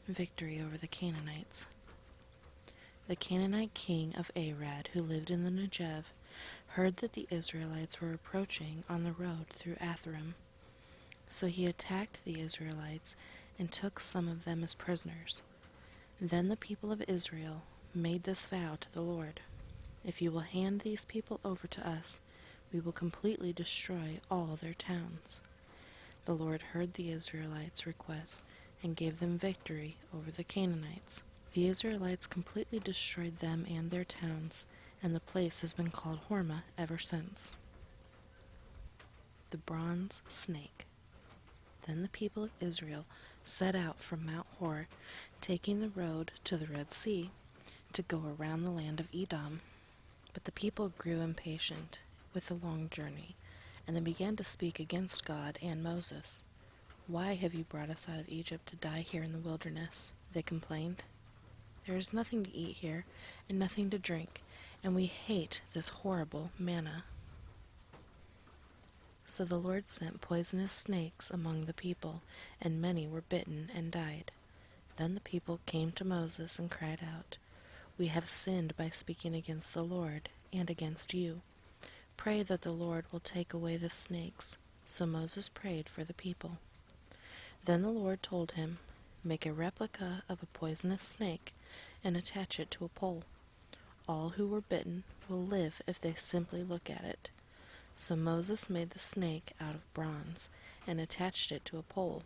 Victory over the Canaanites. The Canaanite king of Arad, who lived in the Negev, heard that the Israelites were approaching on the road through Atharim. So he attacked the Israelites and took some of them as prisoners. Then the people of Israel made this vow to the Lord: "If you will hand these people over to us, we will completely destroy all their towns." The Lord heard the Israelites' requests and gave them victory over the Canaanites. The Israelites completely destroyed them and their towns, and the place has been called Hormah ever since. The bronze snake. Then the people of Israel set out from Mount Hor, taking the road to the Red Sea, to go around the land of Edom. But the people grew impatient with the long journey, and they began to speak against God and Moses. "Why have you brought us out of Egypt to die here in the wilderness?" they complained. "There is nothing to eat here, and nothing to drink, and we hate this horrible manna." So the Lord sent poisonous snakes among the people, and many were bitten and died. Then the people came to Moses and cried out, "We have sinned by speaking against the Lord and against you. Pray that the Lord will take away the snakes." So Moses prayed for the people. Then the Lord told him, "Make a replica of a poisonous snake and attach it to a pole. All who were bitten will live if they simply look at it." So Moses made the snake out of bronze and attached it to a pole.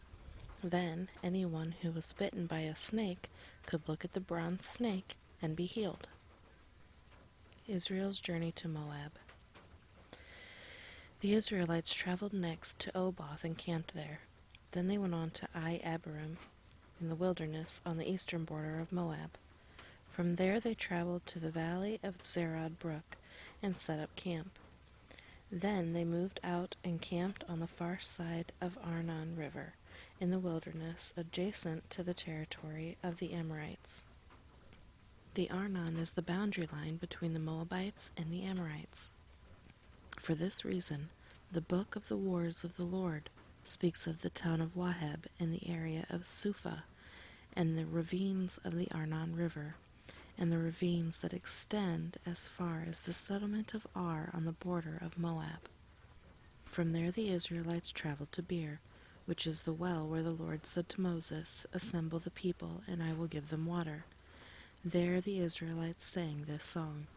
Then anyone who was bitten by a snake could look at the bronze snake and be healed. Israel's journey to Moab. The Israelites traveled next to Oboth and camped there. Then they went on to Abarim in the wilderness on the eastern border of Moab. From there they traveled to the valley of Zerad Brook and set up camp. Then they moved out and camped on the far side of Arnon River, in the wilderness adjacent to the territory of the Amorites. The Arnon is the boundary line between the Moabites and the Amorites. For this reason, the book of the Wars of the Lord speaks of the town of Waheb in the area of Suphah, and the ravines of the Arnon River, and the ravines that extend as far as the settlement of Ar on the border of Moab. From there the Israelites traveled to Beer, which is the well where the Lord said to Moses, "Assemble the people, and I will give them water." There the Israelites sang this song: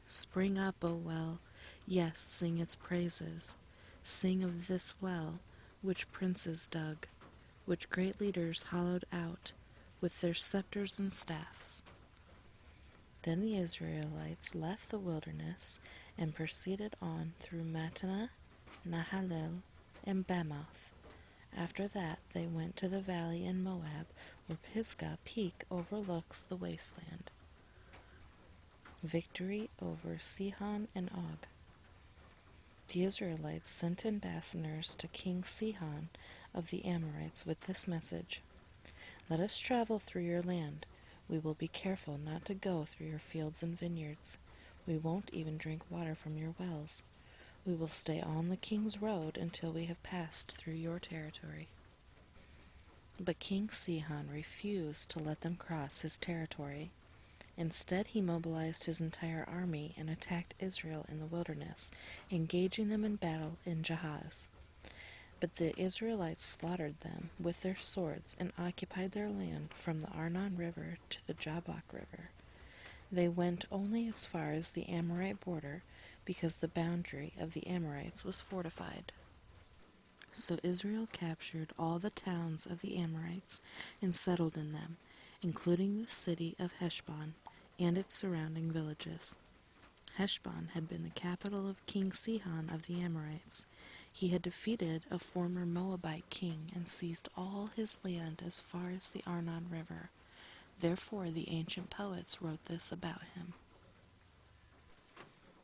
"Spring up, O well, yes, sing its praises. Sing of this well, which princes dug, which great leaders hollowed out with their scepters and staffs." Then the Israelites left the wilderness and proceeded on through Mattanah, Nahalil, and Bamoth. After that they went to the valley in Moab, where Pisgah Peak overlooks the wasteland. Victory over Sihon and Og. The Israelites sent ambassadors to King Sihon of the Amorites with this message: "Let us travel through your land. We will be careful not to go through your fields and vineyards. We won't even drink water from your wells. We will stay on the king's road until we have passed through your territory." But King Sihon refused to let them cross his territory. Instead, he mobilized his entire army and attacked Israel in the wilderness, engaging them in battle in Jahaz. But the Israelites slaughtered them with their swords and occupied their land from the Arnon River to the Jabbok River. They went only as far as the Amorite border, because the boundary of the Amorites was fortified. So Israel captured all the towns of the Amorites and settled in them, including the city of Heshbon and its surrounding villages. Heshbon had been the capital of King Sihon of the Amorites. He had defeated a former Moabite king and seized all his land as far as the Arnon River. Therefore the ancient poets wrote this about him: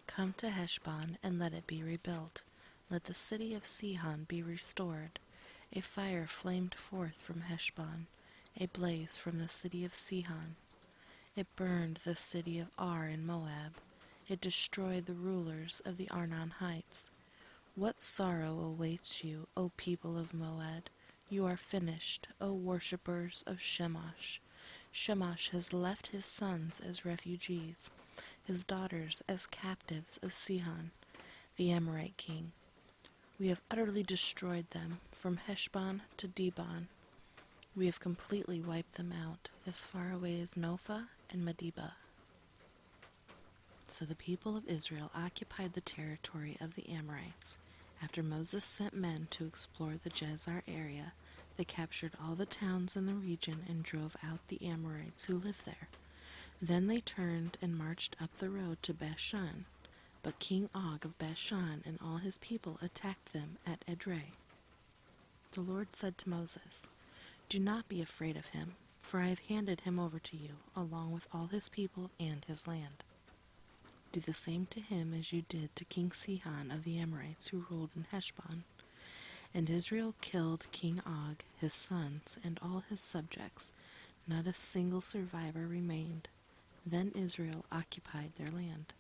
"Come to Heshbon and let it be rebuilt. Let the city of Sihon be restored. A fire flamed forth from Heshbon, a blaze from the city of Sihon. It burned the city of Ar in Moab. It destroyed the rulers of the Arnon heights. What sorrow awaits you, O people of Moab? You are finished, O worshippers of Shamash. Shamash has left his sons as refugees, his daughters as captives of Sihon, the Amorite king. We have utterly destroyed them, from Heshbon to Dibon. We have completely wiped them out, as far away as Nophah and Medeba. So the people of Israel occupied the territory of the Amorites. After Moses sent men to explore the Gezer area, they captured all the towns in the region and drove out the Amorites who lived there. Then they turned and marched up the road to Bashan. But King Og of Bashan and all his people attacked them at Edrei. The Lord said to Moses, "Do not be afraid of him, for I have handed him over to you, along with all his people and his land. Do the same to him as you did to King Sihon of the Amorites who ruled in Heshbon." And Israel killed King Og, his sons, and all his subjects. Not a single survivor remained. Then Israel occupied their land.